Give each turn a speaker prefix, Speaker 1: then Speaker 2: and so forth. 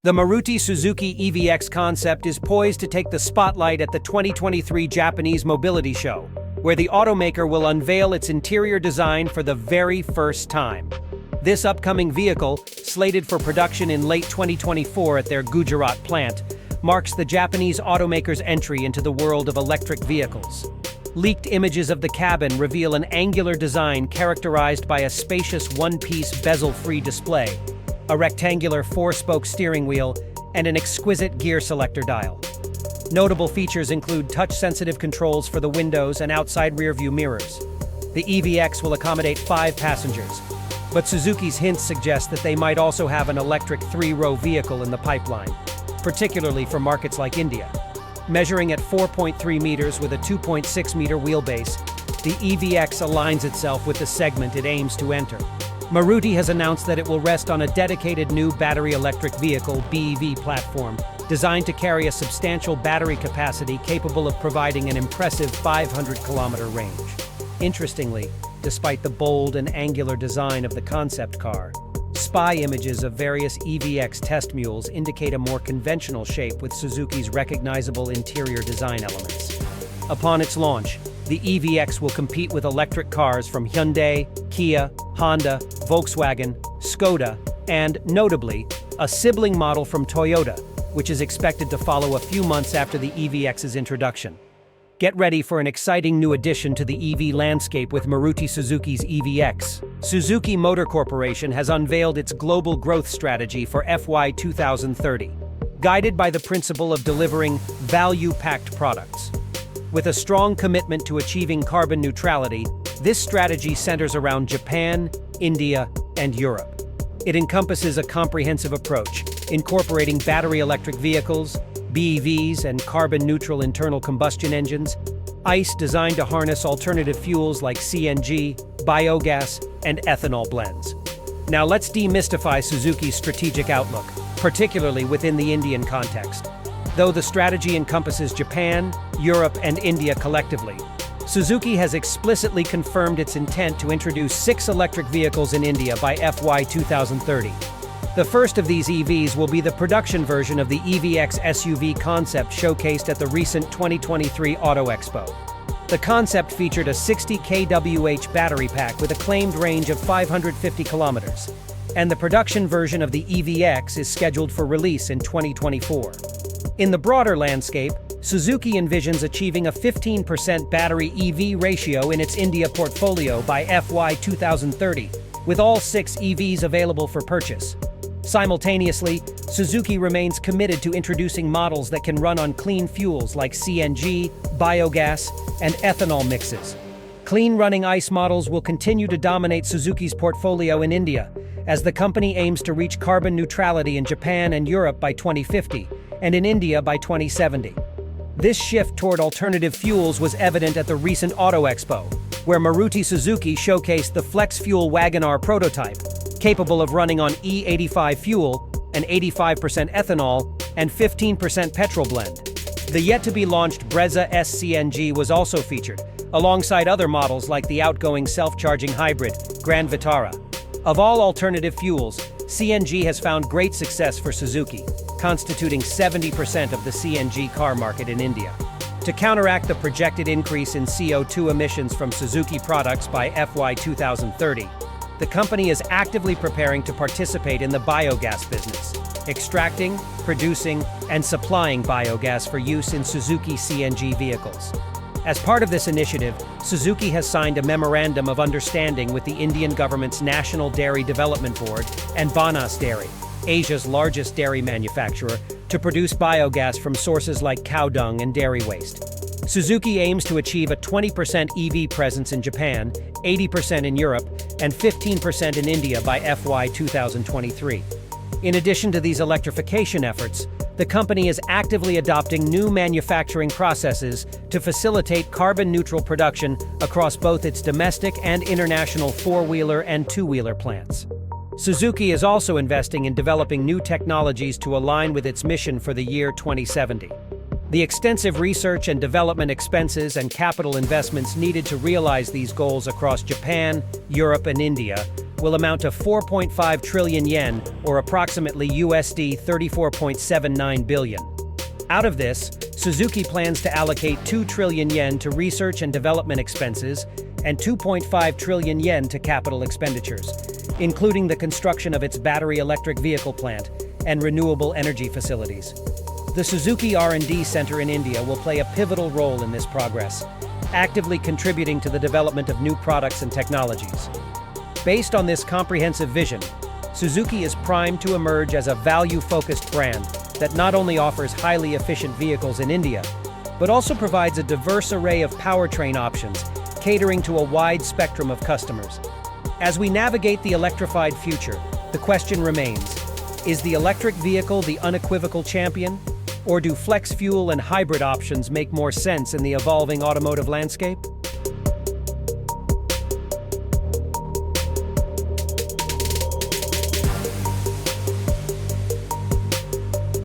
Speaker 1: The Maruti Suzuki EVX Concept is poised to take the spotlight at the 2023 Japanese Mobility Show, where the automaker will unveil its interior design for the very first time. This upcoming vehicle, slated for production in late 2024 at their Gujarat plant, marks the Japanese automaker's entry into the world of electric vehicles. Leaked images of the cabin reveal an angular design characterized by a spacious one-piece bezel-free display, a rectangular four-spoke steering wheel, and an exquisite gear selector dial. Notable features include touch-sensitive controls for the windows and outside rear-view mirrors. The EVX will accommodate 5 passengers, but Suzuki's hints suggest that they might also have an electric 3-row vehicle in the pipeline, particularly for markets like India. Measuring at 4.3 meters with a 2.6-meter wheelbase, the EVX aligns itself with the segment it aims to enter. Maruti has announced that it will rest on a dedicated new battery electric vehicle (BEV) platform, designed to carry a substantial battery capacity capable of providing an impressive 500-kilometer range. Interestingly, despite the bold and angular design of the concept car, spy images of various EVX test mules indicate a more conventional shape with Suzuki's recognizable interior design elements. Upon its launch, the EVX will compete with electric cars from Hyundai, Kia, Honda, Volkswagen, Skoda, and, notably, a sibling model from Toyota, which is expected to follow a few months after the EVX's introduction. Get ready for an exciting new addition to the EV landscape with Maruti Suzuki's EVX. Suzuki Motor Corporation has unveiled its global growth strategy for FY 2030, guided by the principle of delivering value-packed products. With a strong commitment to achieving carbon neutrality, this strategy centers around Japan, India, and Europe. It encompasses a comprehensive approach, incorporating battery electric vehicles, BEVs, and carbon-neutral internal combustion engines, ICE designed to harness alternative fuels like CNG, biogas, and ethanol blends. Now let's demystify Suzuki's strategic outlook, particularly within the Indian context. Though the strategy encompasses Japan, Europe, and India collectively, Suzuki has explicitly confirmed its intent to introduce 6 electric vehicles in India by FY 2030. The first of these EVs will be the production version of the EVX SUV concept showcased at the recent 2023 Auto Expo. The concept featured a 60 kWh battery pack with a claimed range of 550 kilometers, and the production version of the EVX is scheduled for release in 2024. In the broader landscape, Suzuki envisions achieving a 15% battery EV ratio in its India portfolio by FY 2030, with all 6 EVs available for purchase. Simultaneously, Suzuki remains committed to introducing models that can run on clean fuels like CNG, biogas, and ethanol mixes. Clean-running ICE models will continue to dominate Suzuki's portfolio in India, as the company aims to reach carbon neutrality in Japan and Europe by 2050, and in India by 2070. This shift toward alternative fuels was evident at the recent Auto Expo, where Maruti Suzuki showcased the Flex Fuel Wagon-R prototype, capable of running on E85 fuel, an 85% ethanol, and 15% petrol blend. The yet-to-be-launched Brezza S-CNG was also featured, alongside other models like the outgoing self-charging hybrid, Grand Vitara. Of all alternative fuels, CNG has found great success for Suzuki, constituting 70% of the CNG car market in India. To counteract the projected increase in CO2 emissions from Suzuki products by FY 2030, the company is actively preparing to participate in the biogas business, extracting, producing, and supplying biogas for use in Suzuki CNG vehicles. As part of this initiative, Suzuki has signed a memorandum of understanding with the Indian government's National Dairy Development Board and Banas Dairy, Asia's largest dairy manufacturer, to produce biogas from sources like cow dung and dairy waste. Suzuki aims to achieve a 20% EV presence in Japan, 80% in Europe, and 15% in India by FY 2023. In addition to these electrification efforts, the company is actively adopting new manufacturing processes to facilitate carbon-neutral production across both its domestic and international 4-wheeler and 2-wheeler plants. Suzuki is also investing in developing new technologies to align with its mission for the year 2070. The extensive research and development expenses and capital investments needed to realize these goals across Japan, Europe, and India will amount to 4.5 trillion yen, or approximately USD 34.79 billion. Out of this, Suzuki plans to allocate 2 trillion yen to research and development expenses and 2.5 trillion yen to capital expenditures, including the construction of its battery electric vehicle plant and renewable energy facilities. The Suzuki R&D Center in India will play a pivotal role in this progress, actively contributing to the development of new products and technologies. Based on this comprehensive vision, Suzuki is primed to emerge as a value-focused brand that not only offers highly efficient vehicles in India, but also provides a diverse array of powertrain options, catering to a wide spectrum of customers. As we navigate the electrified future, the question remains, is the electric vehicle the unequivocal champion? Or do flex fuel and hybrid options make more sense in the evolving automotive landscape?